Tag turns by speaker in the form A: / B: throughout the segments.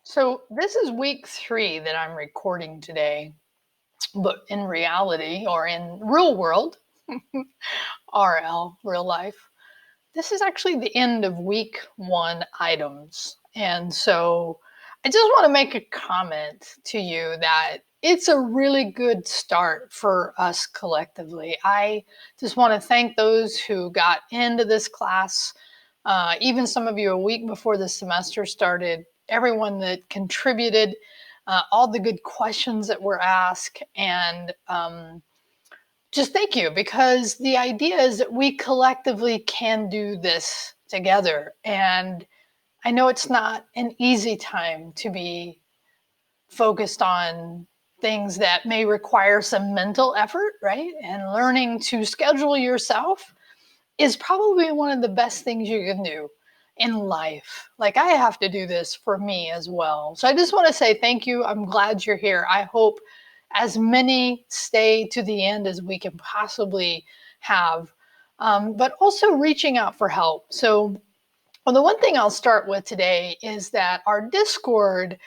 A: So this is week 3 that I'm recording today, but in reality or in real world, RL, real life, this is actually the end of week 1 items. And so I just want to make a comment to you that it's a really good start for us collectively. I just want to thank those who got into this class, even some of you a week before the semester started, everyone that contributed, all the good questions that were asked, and just thank you, because the idea is that we collectively can do this together. And I know it's not an easy time to be focused on things that may require some mental effort, right? And learning to schedule yourself is probably one of the best things you can do in life. Like, I have to do this for me as well. So I just want to say thank you. I'm glad you're here. I hope as many stay to the end as we can possibly have, but also reaching out for help. So, well, the one thing I'll start with today is that our Discord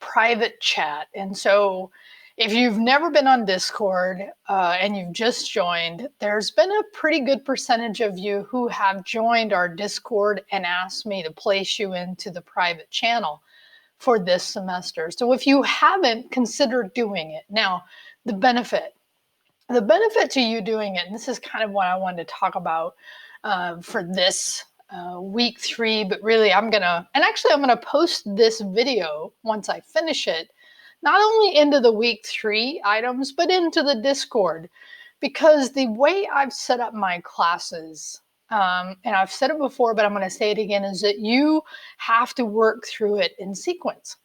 A: private chat. And so if you've never been on Discord and you've just joined, there's been a pretty good percentage of you who have joined our Discord and asked me to place you into the private channel for this semester. So if you haven't, consider doing it. Now, the benefit to you doing it, and this is kind of what I wanted to talk about for this week 3, but really I'm gonna post this video once I finish it, not only into the week 3 items, but into the Discord, because the way I've set up my classes, and I've said it before, but I'm gonna say it again, is that you have to work through it in sequence.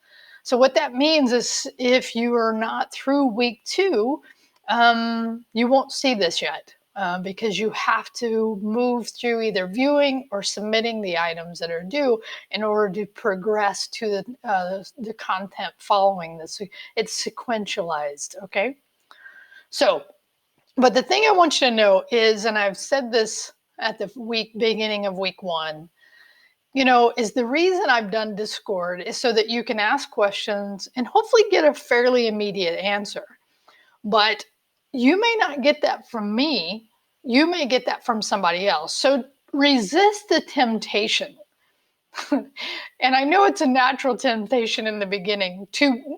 A: So what that means is if you are not through week 2, you won't see this yet. Because you have to move through either viewing or submitting the items that are due in order to progress to the content following this. It's sequentialized, okay? So, but the thing I want you to know is, and I've said this at the beginning of week 1, is the reason I've done Discord is so that you can ask questions and hopefully get a fairly immediate answer. But you may not get that from me. You may get that from somebody else. So resist the temptation. And I know it's a natural temptation in the beginning to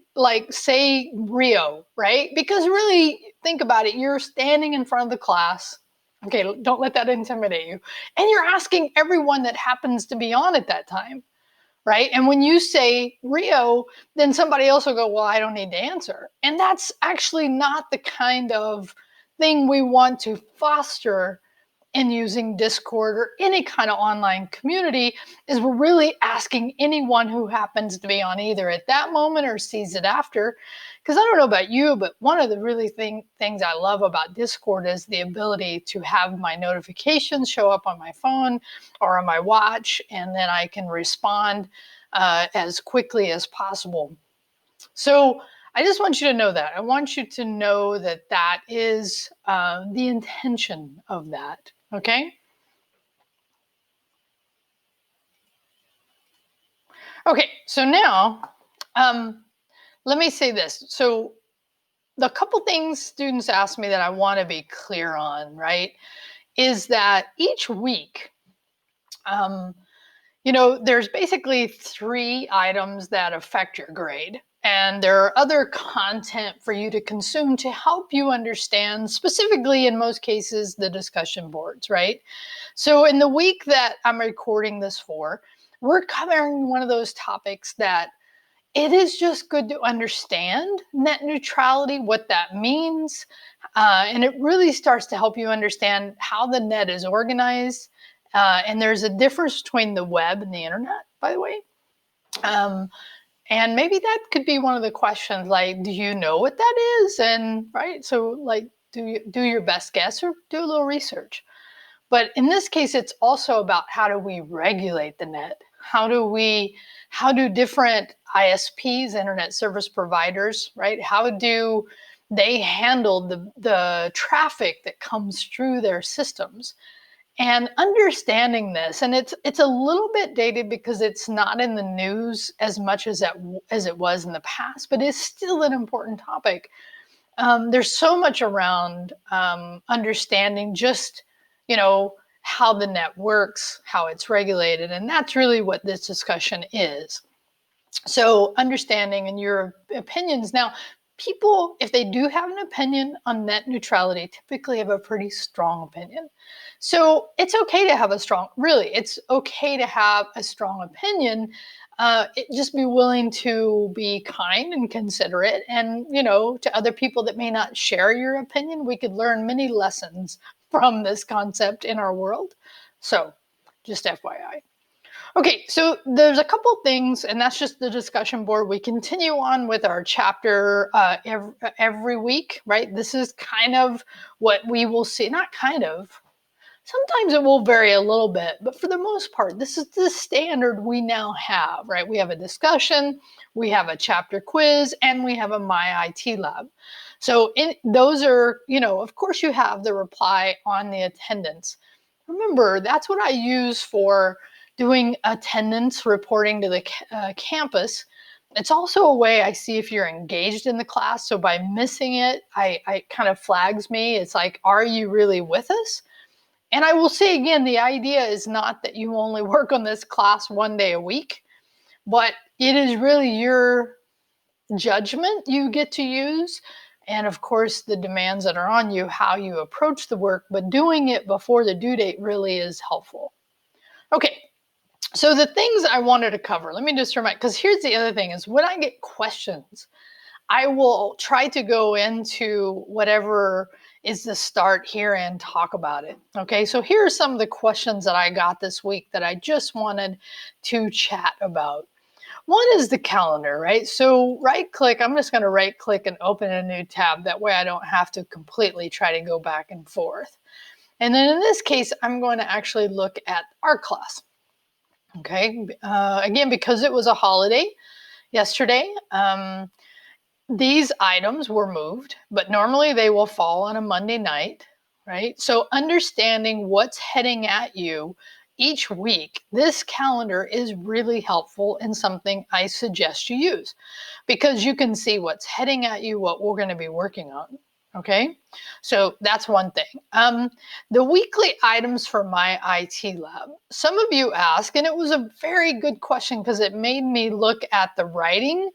A: say Rio, right? Because really think about it. You're standing in front of the class. Okay, don't let that intimidate you. And you're asking everyone that happens to be on at that time, right? And when you say Rio, then somebody else will go, well, I don't need to answer. And that's actually not the kind of thing we want to foster in using Discord or any kind of online community. Is we're really asking anyone who happens to be on either at that moment or sees it after. Because I don't know about you, but one of the really things I love about Discord is the ability to have my notifications show up on my phone or on my watch, and then I can respond as quickly as possible. So I just want you to know that. I want you to know that that is the intention of that, okay? Okay, so now let me say this. So the couple things students ask me that I want to be clear on, right, is that each week, there's basically 3 items that affect your grade. And there are other content for you to consume to help you understand, specifically in most cases, the discussion boards, right? So in the week that I'm recording this for, we're covering one of those topics that it is just good to understand net neutrality, what that means. And it really starts to help you understand how the net is organized. And there's a difference between the web and the internet, by the way. And maybe that could be one of the questions, like, do you know what that is? And right, so like, do your best guess or do a little research. But in this case, it's also about how do we regulate the net? How do different ISPs, internet service providers, right? How do they handle the traffic that comes through their systems? And understanding this, and it's a little bit dated because it's not in the news as much as it was in the past, but it's still an important topic. There's so much around understanding just, how the net works, how it's regulated, and that's really what this discussion is. So understanding and your opinions. Now, people, if they do have an opinion on net neutrality, typically have a pretty strong opinion. So it's okay to have it's okay to have a strong opinion. Just be willing to be kind and considerate, and to other people that may not share your opinion. We could learn many lessons from this concept in our world. So just FYI. Okay, so there's a couple things, and that's just the discussion board. We continue on with our chapter every week, right? This is kind of what we will see, not kind of. Sometimes it will vary a little bit, but for the most part, this is the standard we now have, right? We have a discussion, we have a chapter quiz, and we have a Myit lab. So those are, of course you have the reply on the attendance. Remember, that's what I use for doing attendance reporting to the campus. It's also a way I see if you're engaged in the class. So by missing it, I kind of flags me. It's like, are you really with us? And I will say again, the idea is not that you only work on this class one day a week, but it is really your judgment you get to use. And of course, the demands that are on you, how you approach the work, but doing it before the due date really is helpful. Okay, so the things I wanted to cover, let me just remind, because here's the other thing is when I get questions, I will try to go into whatever is the start here and talk about it. Okay, so here are some of the questions that I got this week that I just wanted to chat about. One is the calendar, right? So right click, I'm just going to right click and open a new tab. That way I don't have to completely try to go back and forth. And then in this case, I'm going to actually look at art class. Okay, again, because it was a holiday yesterday, these items were moved, but normally they will fall on a Monday night, right? So understanding what's heading at you each week, this calendar is really helpful and something I suggest you use because you can see what's heading at you, what we're going to be working on. Okay, so that's one thing. The weekly items for my IT lab. Some of you asked, and it was a very good question because it made me look at the writing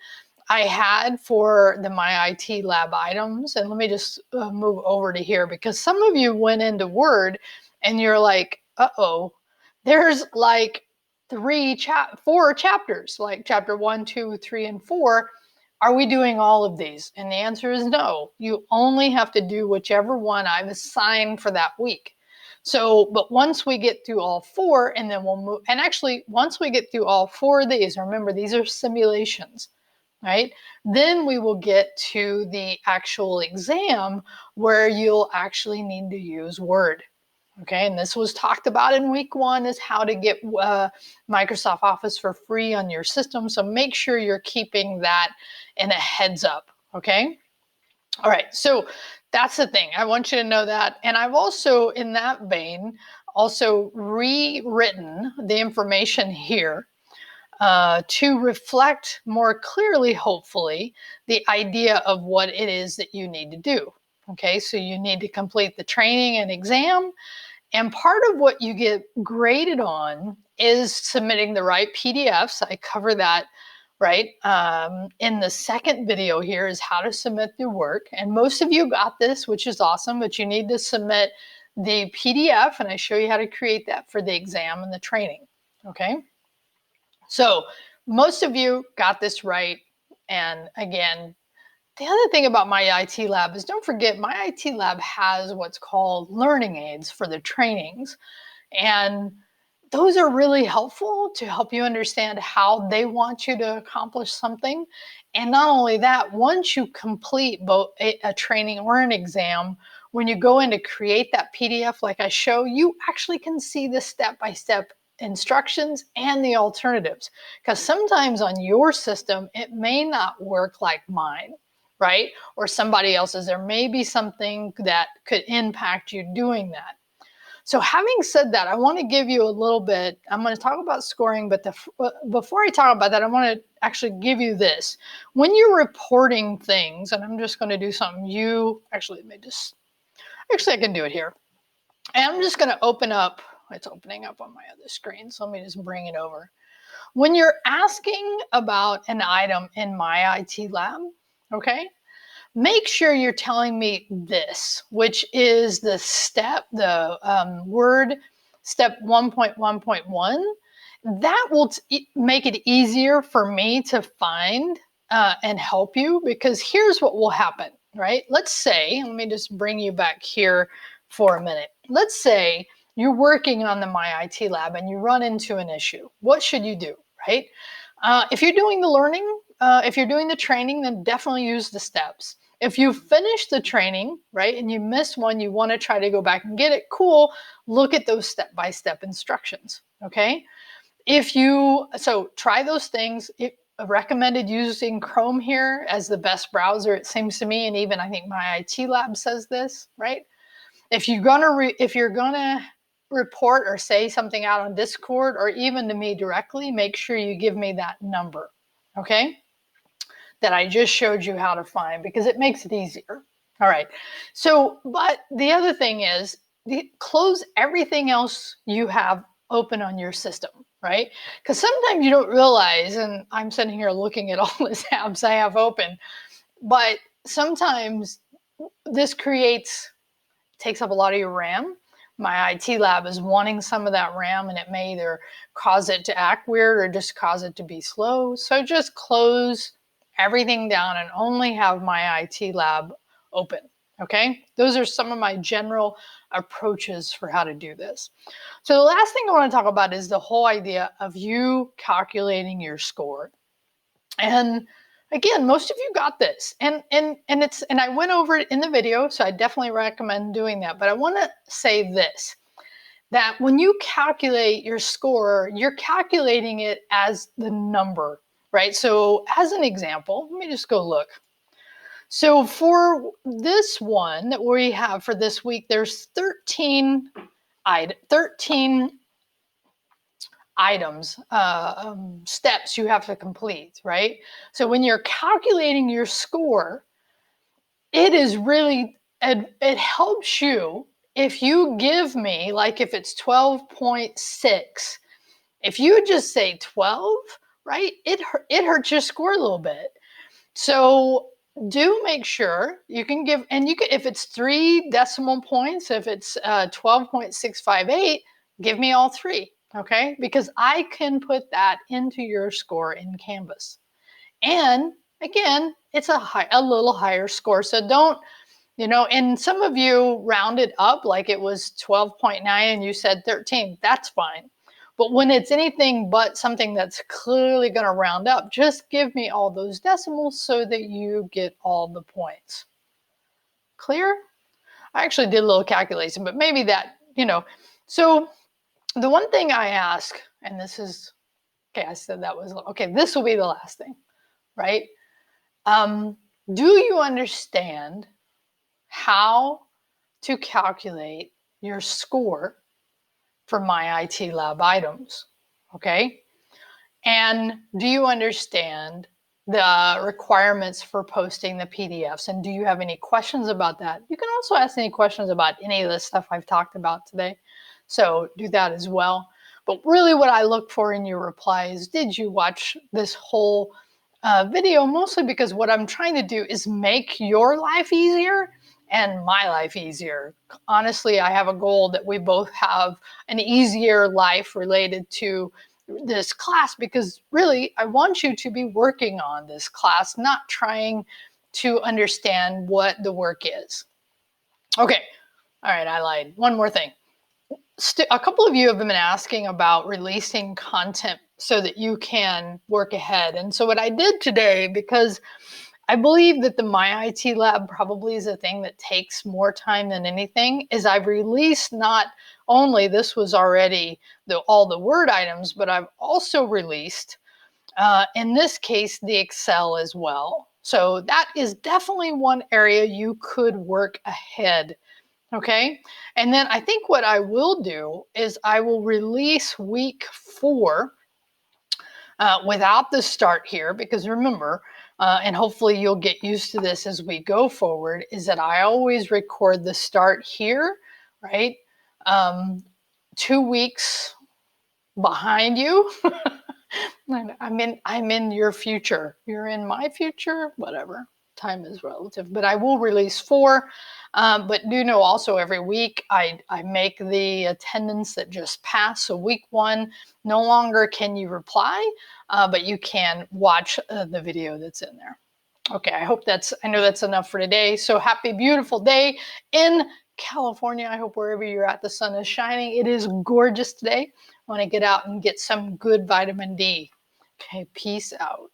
A: I had for the Myit lab items. And let me just move over to here because some of you went into Word and you're like, uh-oh, there's like 4 chapters, like chapter 1, 2, 3, and 4. Are we doing all of these? And the answer is no. You only have to do whichever one I've assigned for that week. So, but once we get through all 4, and then we'll move, and actually once we get through all 4 of these, remember these are simulations, right? Then we will get to the actual exam where you'll actually need to use Word. Okay, and this was talked about in week 1 is how to get Microsoft Office for free on your system. So make sure you're keeping that in a heads up, okay? All right, so that's the thing. I want you to know that. And I've also, in that vein, also rewritten the information here to reflect more clearly, hopefully, the idea of what it is that you need to do. Okay, so you need to complete the training and exam. And part of what you get graded on is submitting the right PDFs. I cover that, right? In the second video here is how to submit your work. And most of you got this, which is awesome, but you need to submit the PDF, and I show you how to create that for the exam and the training, okay? So most of you got this right. And again, the other thing about my IT lab is don't forget my IT lab has what's called learning aids for the trainings. And those are really helpful to help you understand how they want you to accomplish something. And not only that, once you complete both a training or an exam, when you go in to create that PDF like I show, you actually can see the step-by-step instructions and the alternatives. Because sometimes on your system, it may not work like mine, right? Or somebody else's. There may be something that could impact you doing that. So having said that, I want to give you a little bit, I'm going to talk about scoring, but before I talk about that, I want to actually give you this. When you're reporting things, and I'm just going to do something actually, I can do it here. And I'm just going to open up, it's opening up on my other screen, so let me just bring it over. When you're asking about an item in Myit lab, okay, make sure you're telling me this, which is the word step 1.1.1. That will make it easier for me to find and help you, because here's what will happen, right? Let's say, let me just bring you back here for a minute. Let's say you're working on the Myit lab and you run into an issue. What should you do, right? If you're doing the learning, if you're doing the training, then definitely use the steps. If you finish the training, right, and you miss one, you want to try to go back and get it, cool, look at those step-by-step instructions, okay? So try those things. Recommended using Chrome here as the best browser, it seems to me, and even I think Myit Lab says this, right? If you're gonna report or say something out on Discord or even to me directly, make sure you give me that number, okay? That I just showed you how to find, because it makes it easier. All right. So, but the other thing is, close everything else you have open on your system, right? Because sometimes you don't realize, and I'm sitting here looking at all these apps I have open, but sometimes this takes up a lot of your RAM. Myit lab is wanting some of that RAM, and it may either cause it to act weird or just cause it to be slow. So just close everything down and only have Myit lab open, okay? Those are some of my general approaches for how to do this. So the last thing I want to talk about is the whole idea of you calculating your score. And again, most of you got this, and I went over it in the video, so I definitely recommend doing that. But I want to say this, that when you calculate your score, you're calculating it as the number, right? So as an example, let me just go look. So for this one that we have for this week, there's 13 items, steps you have to complete, right? So when you're calculating your score, it is really, it helps you if you give me, like if it's 12.6, if you just say 12, right, it hurts your score a little bit. So do make sure you can give, and you can, if it's 3 decimal points, if it's 12.658, give me all 3. Okay, because I can put that into your score in Canvas. And again, it's a little higher score. So don't, and some of you rounded up like it was 12.9 and you said 13. That's fine. But when it's anything but something that's clearly going to round up, just give me all those decimals so that you get all the points. Clear? I actually did a little calculation, but maybe that, So the one thing I ask, and this is, okay, I said that was, okay, this will be the last thing, right? Do you understand how to calculate your score for Myit lab items? Okay. And do you understand the requirements for posting the PDFs? And do you have any questions about that? You can also ask any questions about any of the stuff I've talked about today. So do that as well. But really what I look for in your reply is, did you watch this whole video? Mostly because what I'm trying to do is make your life easier and my life easier. Honestly, I have a goal that we both have an easier life related to this class, because really I want you to be working on this class, not trying to understand what the work is. Okay, all right, I lied. One more thing. A couple of you have been asking about releasing content so that you can work ahead. And so what I did today, because I believe that the Myit lab probably is a thing that takes more time than anything, is I've released not only, this was already all the Word items, but I've also released, in this case, the Excel as well. So that is definitely one area you could work ahead Okay. And then I think what I will do is I will release week 4 without the start here, because remember, and hopefully you'll get used to this as we go forward, is that I always record the start here, right? 2 weeks behind you. I'm in your future. You're in my future, whatever. Time is relative, but I will release 4. But do know also every week I make the attendance that just passed. So week 1, no longer can you reply, but you can watch the video that's in there. Okay, I know that's enough for today. So happy, beautiful day in California. I hope wherever you're at, the sun is shining. It is gorgeous today. I want to get out and get some good vitamin D. Okay, peace out.